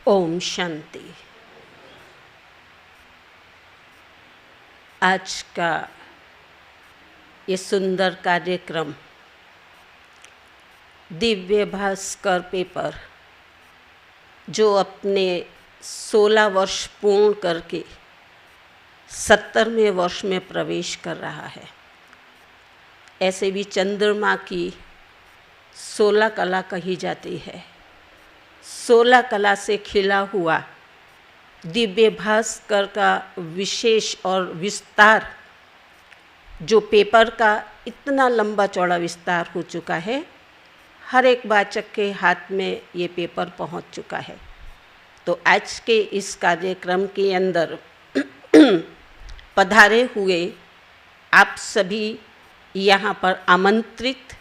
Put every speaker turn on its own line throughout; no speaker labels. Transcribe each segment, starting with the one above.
ओम शांति। आज का ये सुंदर कार्यक्रम दिव्य भास्कर पेपर जो अपने 16 वर्ष पूर्ण करके 70वें वर्ष में प्रवेश कर रहा है। ऐसे भी चंद्रमा की 16 कला कही जाती है। 16 कला से खिला हुआ दिव्य भास्कर का विशेष और विस्तार, जो पेपर का इतना लंबा चौड़ा विस्तार हो चुका है, हर एक वाचक के हाथ में ये पेपर पहुंच चुका है। तो आज के इस कार्यक्रम के अंदर पधारे हुए आप सभी यहाँ पर आमंत्रित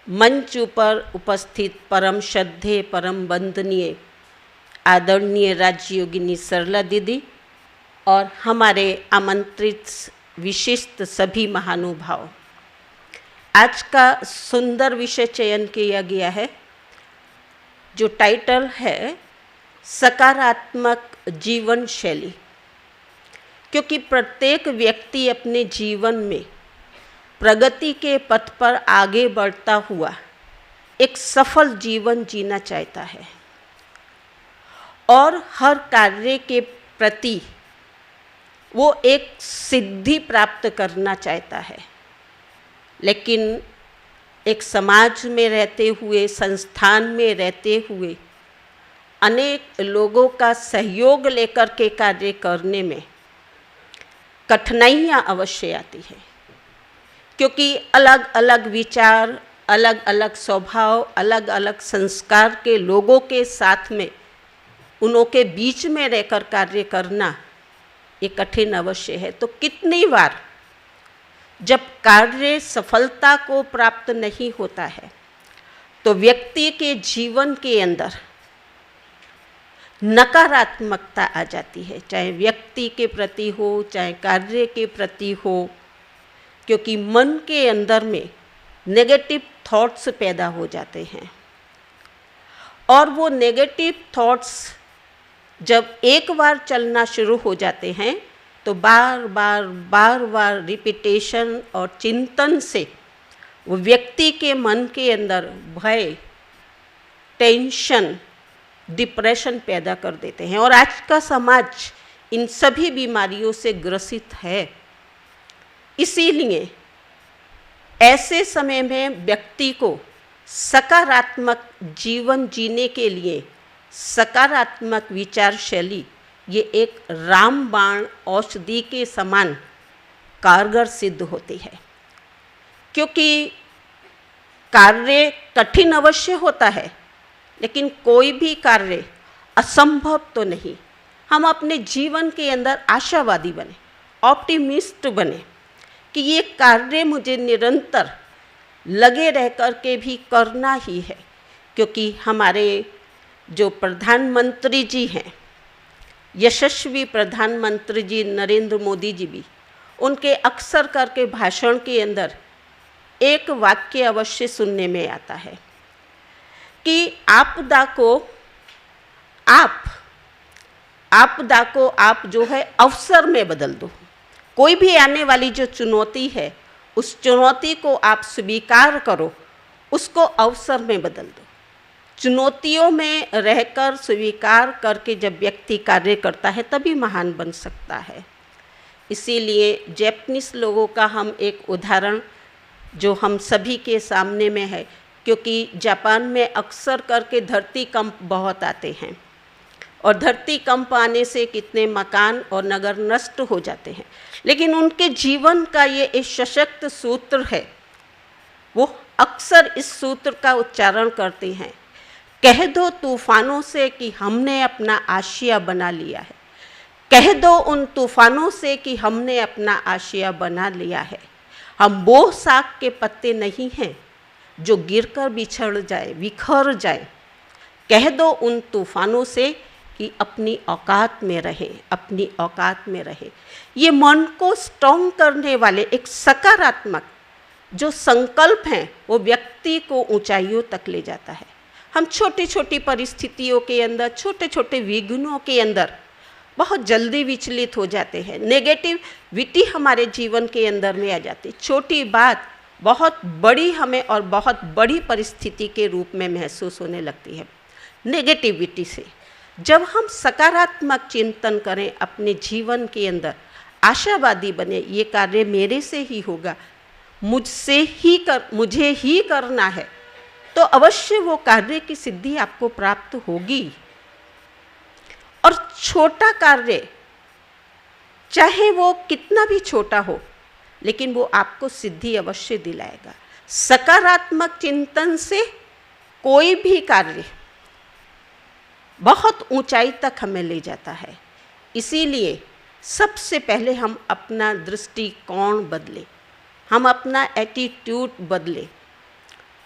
मंच पर उपस्थित परम श्रद्धेय, परम वंदनीय, आदरणीय राजयोगिनी सरला दीदी और हमारे आमंत्रित विशिष्ट सभी महानुभाव, आज का सुंदर विषय चयन किया गया है जो टाइटल है सकारात्मक जीवन शैली। क्योंकि प्रत्येक व्यक्ति अपने जीवन में प्रगति के पथ पर आगे बढ़ता हुआ एक सफल जीवन जीना चाहता है और हर कार्य के प्रति वो एक सिद्धि प्राप्त करना चाहता है। लेकिन एक समाज में रहते हुए, संस्थान में रहते हुए अनेक लोगों का सहयोग लेकर के कार्य करने में कठिनाइयाँ अवश्य आती है। क्योंकि अलग अलग विचार, अलग अलग स्वभाव, अलग अलग संस्कार के लोगों के साथ में, उनों के बीच में रहकर कार्य करना ये कठिन अवश्य है। तो कितनी बार जब कार्य सफलता को प्राप्त नहीं होता है तो व्यक्ति के जीवन के अंदर नकारात्मकता आ जाती है, चाहे व्यक्ति के प्रति हो, चाहे कार्य के प्रति हो। क्योंकि मन के अंदर में नेगेटिव थॉट्स पैदा हो जाते हैं और वो नेगेटिव थॉट्स जब एक बार चलना शुरू हो जाते हैं तो बार बार रिपीटेशन और चिंतन से वो व्यक्ति के मन के अंदर भय, टेंशन, डिप्रेशन पैदा कर देते हैं। और आज का समाज इन सभी बीमारियों से ग्रसित है। इसीलिए ऐसे समय में व्यक्ति को सकारात्मक जीवन जीने के लिए सकारात्मक विचार शैली ये एक रामबाण औषधि के समान कारगर सिद्ध होती है। क्योंकि कार्य कठिन अवश्य होता है, लेकिन कोई भी कार्य असंभव तो नहीं। हम अपने जीवन के अंदर आशावादी बने, ऑप्टिमिस्ट बने कि ये कार्य मुझे निरंतर लगे रह कर के भी करना ही है। क्योंकि हमारे जो प्रधानमंत्री जी हैं, यशस्वी प्रधानमंत्री जी नरेंद्र मोदी जी भी, उनके अक्सर करके भाषण के अंदर एक वाक्य अवश्य सुनने में आता है कि आपदा को आप जो है अवसर में बदल दो। कोई भी आने वाली जो चुनौती है, उस चुनौती को आप स्वीकार करो, उसको अवसर में बदल दो। चुनौतियों में रहकर स्वीकार करके जब व्यक्ति कार्य करता है तभी महान बन सकता है। इसीलिए जापानीज लोगों का हम एक उदाहरण जो हम सभी के सामने में है, क्योंकि जापान में अक्सर करके धरती कंप बहुत आते हैं और धरती कंप आने से कितने मकान और नगर नष्ट हो जाते हैं। लेकिन उनके जीवन का ये एक सशक्त सूत्र है। वो अक्सर इस सूत्र का उच्चारण करते हैं, कह दो तूफानों से कि हमने अपना आशिया बना लिया है। कह दो उन तूफानों से कि हमने अपना आशिया बना लिया है। हम वो साग के पत्ते नहीं हैं जो गिरकर बिछड़ जाए, बिखर जाए। कह दो उन तूफानों से कि अपनी औकात में रहे, अपनी औकात में रहे। ये मन को स्ट्रॉन्ग करने वाले एक सकारात्मक जो संकल्प हैं, वो व्यक्ति को ऊंचाइयों तक ले जाता है। हम छोटी छोटी परिस्थितियों के अंदर, छोटे छोटे विघ्नों के अंदर बहुत जल्दी विचलित हो जाते हैं। नेगेटिविटी हमारे जीवन के अंदर में आ जाती है। छोटी बात बहुत बड़ी हमें और बहुत बड़ी परिस्थिति के रूप में महसूस होने लगती है नेगेटिविटी से। जब हम सकारात्मक चिंतन करें अपने जीवन के अंदर, आशावादी बने, ये कार्य मेरे से ही होगा, मुझे ही करना है, तो अवश्य वो कार्य की सिद्धि आपको प्राप्त होगी। और छोटा कार्य चाहे वो कितना भी छोटा हो, लेकिन वो आपको सिद्धि अवश्य दिलाएगा। सकारात्मक चिंतन से कोई भी कार्य बहुत ऊंचाई तक हमें ले जाता है। इसीलिए सबसे पहले हम अपना दृष्टिकोण बदलें, हम अपना एटीट्यूड बदलें।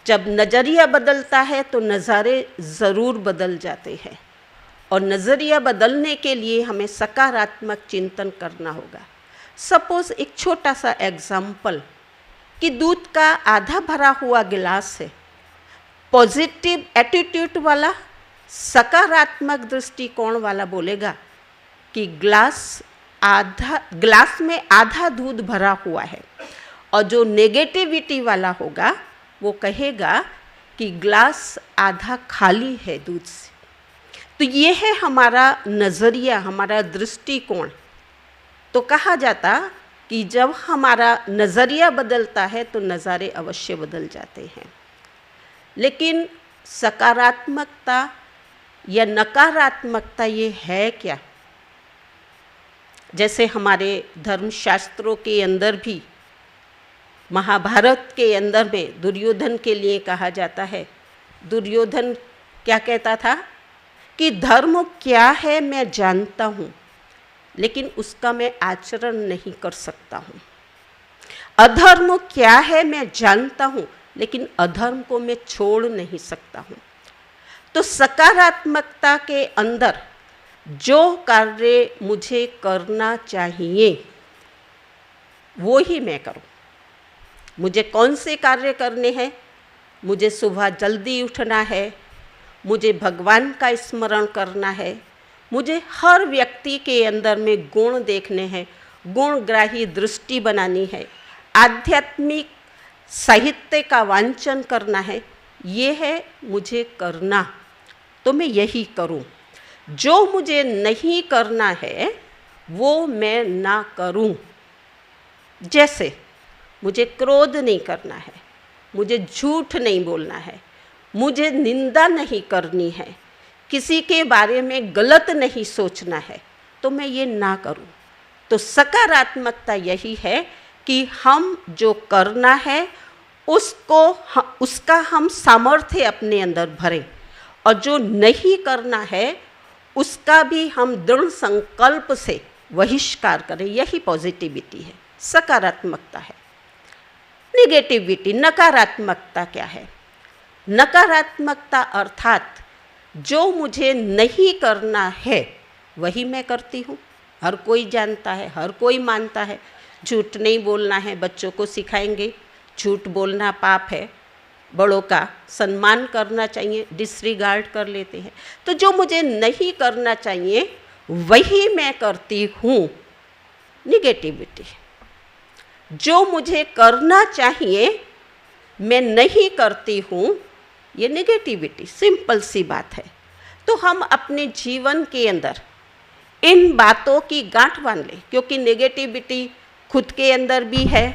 जब नज़रिया बदलता है तो नज़ारे ज़रूर बदल जाते हैं, और नज़रिया बदलने के लिए हमें सकारात्मक चिंतन करना होगा। सपोज़ एक छोटा सा एग्जाम्पल कि दूध का आधा भरा हुआ गिलास है, पॉजिटिव एटीट्यूड वाला, सकारात्मक दृष्टिकोण वाला बोलेगा कि गिलास में आधा दूध भरा हुआ है, और जो नेगेटिविटी वाला होगा वो कहेगा कि गिलास आधा खाली है दूध से। तो ये है हमारा नज़रिया, हमारा दृष्टिकोण। तो कहा जाता कि जब हमारा नज़रिया बदलता है तो नज़ारे अवश्य बदल जाते हैं। लेकिन सकारात्मकता या नकारात्मकता ये है क्या? जैसे हमारे धर्मशास्त्रों के अंदर भी, महाभारत के अंदर में दुर्योधन के लिए कहा जाता है, दुर्योधन क्या कहता था कि धर्म क्या है मैं जानता हूँ, लेकिन उसका मैं आचरण नहीं कर सकता हूँ। अधर्म क्या है मैं जानता हूँ, लेकिन अधर्म को मैं छोड़ नहीं सकता हूँ। तो सकारात्मकता के अंदर जो कार्य मुझे करना चाहिए वो ही मैं करूं। मुझे कौन से कार्य करने हैं? मुझे सुबह जल्दी उठना है, मुझे भगवान का स्मरण करना है, मुझे हर व्यक्ति के अंदर में गुण देखने हैं, गुणग्राही दृष्टि बनानी है, आध्यात्मिक साहित्य का वांचन करना है। ये है मुझे करना, तो मैं यही करूं। जो मुझे नहीं करना है वो मैं ना करूं। जैसे मुझे क्रोध नहीं करना है, मुझे झूठ नहीं बोलना है, मुझे निंदा नहीं करनी है, किसी के बारे में गलत नहीं सोचना है, तो मैं ये ना करूं। तो सकारात्मकता यही है कि हम जो करना है उसका हम सामर्थ्य अपने अंदर भरें, और जो नहीं करना है उसका भी हम दृढ़ संकल्प से बहिष्कार करें। यही पॉजिटिविटी है, सकारात्मकता है। नेगेटिविटी, नकारात्मकता क्या है? नकारात्मकता अर्थात जो मुझे नहीं करना है वही मैं करती हूँ। हर कोई जानता है, हर कोई मानता है, झूठ नहीं बोलना है, बच्चों को सिखाएंगे, झूठ बोलना पाप है, बड़ों का सम्मान करना चाहिए, डिसरिगार्ड कर लेते हैं। तो जो मुझे नहीं करना चाहिए वही मैं करती हूँ, निगेटिविटी। जो मुझे करना चाहिए मैं नहीं करती हूँ, ये नेगेटिविटी। सिंपल सी बात है। तो हम अपने जीवन के अंदर इन बातों की गांठ बांध लें, क्योंकि नेगेटिविटी खुद के अंदर भी है,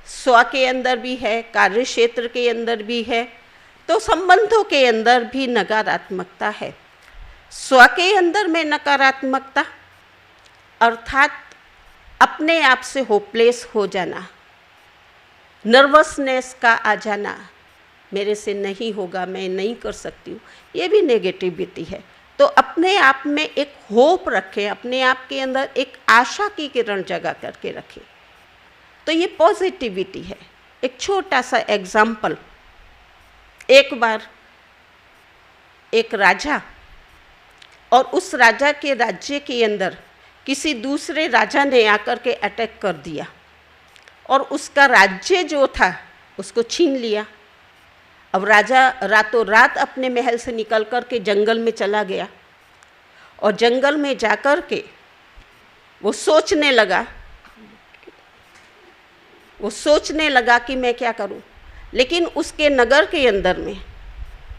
स्व के अंदर भी है, कार्य क्षेत्र के अंदर भी है, तो संबंधों के अंदर भी नकारात्मकता है। स्व के अंदर में नकारात्मकता अर्थात अपने आप से होपलेस हो जाना, नर्वसनेस का आ जाना, मेरे से नहीं होगा, मैं नहीं कर सकती हूँ, ये भी नेगेटिविटी है। तो अपने आप में एक होप रखें, अपने आप के अंदर एक आशा की किरण जगा करके रखें, तो ये पॉजिटिविटी है। एक छोटा सा एग्जाम्पल, एक बार एक राजा और उस राजा के राज्य के अंदर किसी दूसरे राजा ने आकर के अटैक कर दिया और उसका राज्य जो था उसको छीन लिया। अब राजा रातों रात अपने महल से निकल कर के जंगल में चला गया और जंगल में जाकर के वो सोचने लगा कि मैं क्या करूं। लेकिन उसके नगर के अंदर में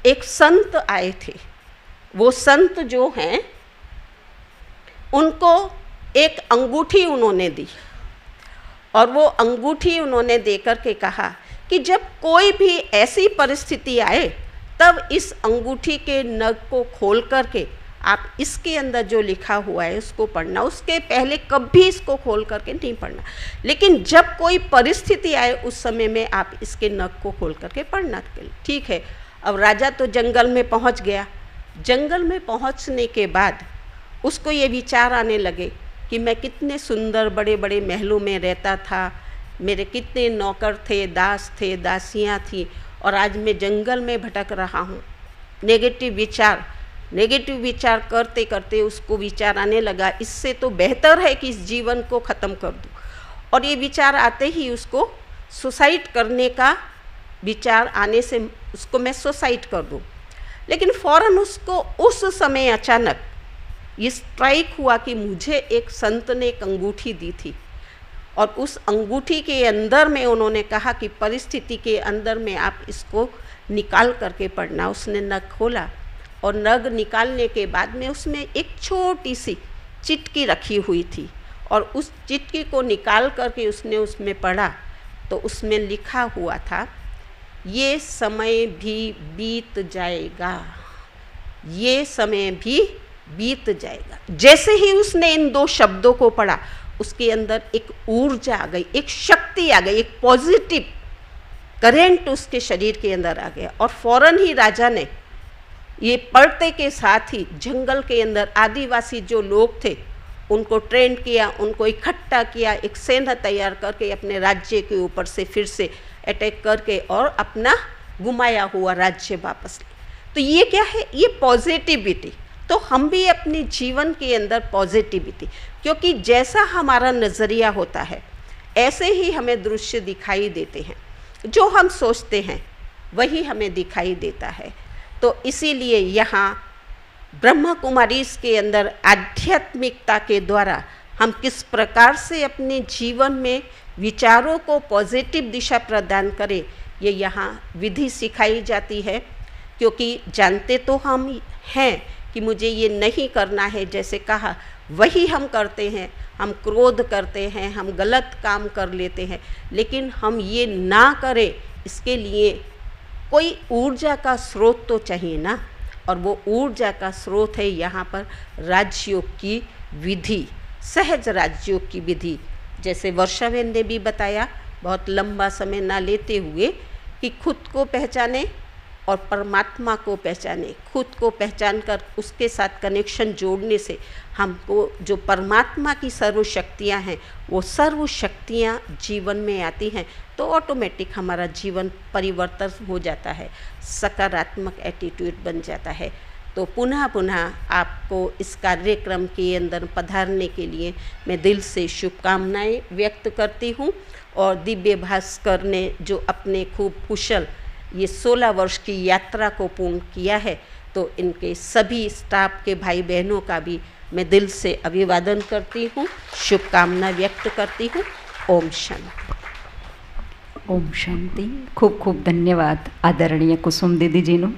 एक संत आए थे। वो संत जो हैं उनको एक अंगूठी उन्होंने दी और वो अंगूठी उन्होंने देकर के कहा कि जब कोई भी ऐसी परिस्थिति आए तब इस अंगूठी के नग को खोल करके आप इसके अंदर जो लिखा हुआ है उसको पढ़ना, उसके पहले कभी इसको खोल करके नहीं पढ़ना। लेकिन जब कोई परिस्थिति आए उस समय में आप इसके नग को खोल करके पढ़ना। ठीक है। अब राजा तो जंगल में पहुंच गया। जंगल में पहुंचने के बाद उसको ये विचार आने लगे कि मैं कितने सुंदर बड़े बड़े महलों में रहता था, मेरे कितने नौकर थे, दास थे, दासियाँ थी, और आज मैं जंगल में भटक रहा हूँ। नेगेटिव विचार करते करते उसको विचार आने लगा, इससे तो बेहतर है कि इस जीवन को ख़त्म कर दूँ। और ये विचार आते ही उसको सुसाइड करने का विचार आने से उसको मैं सुसाइड कर दूँ। लेकिन फ़ौरन उसको उस समय अचानक ये स्ट्राइक हुआ कि मुझे एक संत ने एक अंगूठी दी थी और उस अंगूठी के अंदर में उन्होंने कहा कि परिस्थिति के अंदर में आप इसको निकाल करके पढ़ना। उसने नग खोला और नग निकालने के बाद में उसमें एक छोटी सी चिटकी रखी हुई थी और उस चिटकी को निकाल करके उसने उसमें पढ़ा तो उसमें लिखा हुआ था, ये समय भी बीत जाएगा, ये समय भी बीत जाएगा। जैसे ही उसने इन दो शब्दों को पढ़ा उसके अंदर एक ऊर्जा आ गई, एक शक्ति आ गई, एक पॉजिटिव करेंट उसके शरीर के अंदर आ गया। और फौरन ही राजा ने ये पढ़ते के साथ ही जंगल के अंदर आदिवासी जो लोग थे उनको ट्रेन किया, उनको इकट्ठा किया, एक सेना तैयार करके अपने राज्य के ऊपर से फिर से अटैक करके और अपना गुमाया हुआ राज्य वापस ले। तो ये क्या है? ये पॉजिटिविटी। तो हम भी अपने जीवन के अंदर पॉजिटिविटी, क्योंकि जैसा हमारा नज़रिया होता है ऐसे ही हमें दृश्य दिखाई देते हैं। जो हम सोचते हैं वही हमें दिखाई देता है। तो इसीलिए यहाँ ब्रह्मा कुमारी के अंदर आध्यात्मिकता के द्वारा हम किस प्रकार से अपने जीवन में विचारों को पॉजिटिव दिशा प्रदान करें, ये यहाँ विधि सिखाई जाती है। क्योंकि जानते तो हम हैं कि मुझे ये नहीं करना है, जैसे कहा वही हम करते हैं, हम क्रोध करते हैं, हम गलत काम कर लेते हैं। लेकिन हम ये ना करें इसके लिए कोई ऊर्जा का स्रोत तो चाहिए ना, और वो ऊर्जा का स्रोत है यहाँ पर राजयोग की विधि, सहज राजयोग की विधि। जैसे वर्षाबेन ने भी बताया, बहुत लंबा समय ना लेते हुए, कि खुद को पहचाने और परमात्मा को पहचाने। खुद को पहचान कर उसके साथ कनेक्शन जोड़ने से हमको जो परमात्मा की सर्व शक्तियाँ हैं वो सर्व शक्तियाँ जीवन में आती हैं, तो ऑटोमेटिक हमारा जीवन परिवर्तन हो जाता है, सकारात्मक एटीट्यूड बन जाता है। तो पुनः पुनः आपको इस कार्यक्रम के अंदर पधारने के लिए मैं दिल से शुभकामनाएं व्यक्त करती हूँ। और दिव्य भास्कर ने जो अपने खूब कुशल ये 16 वर्ष की यात्रा को पूर्ण किया है, तो इनके सभी स्टाफ के भाई बहनों का भी मैं दिल से अभिवादन करती हूँ, शुभकामना व्यक्त करती हूँ। ओम शांति।
ओम शांति। खूब खूब धन्यवाद आदरणीय कुसुम दीदी जी નું।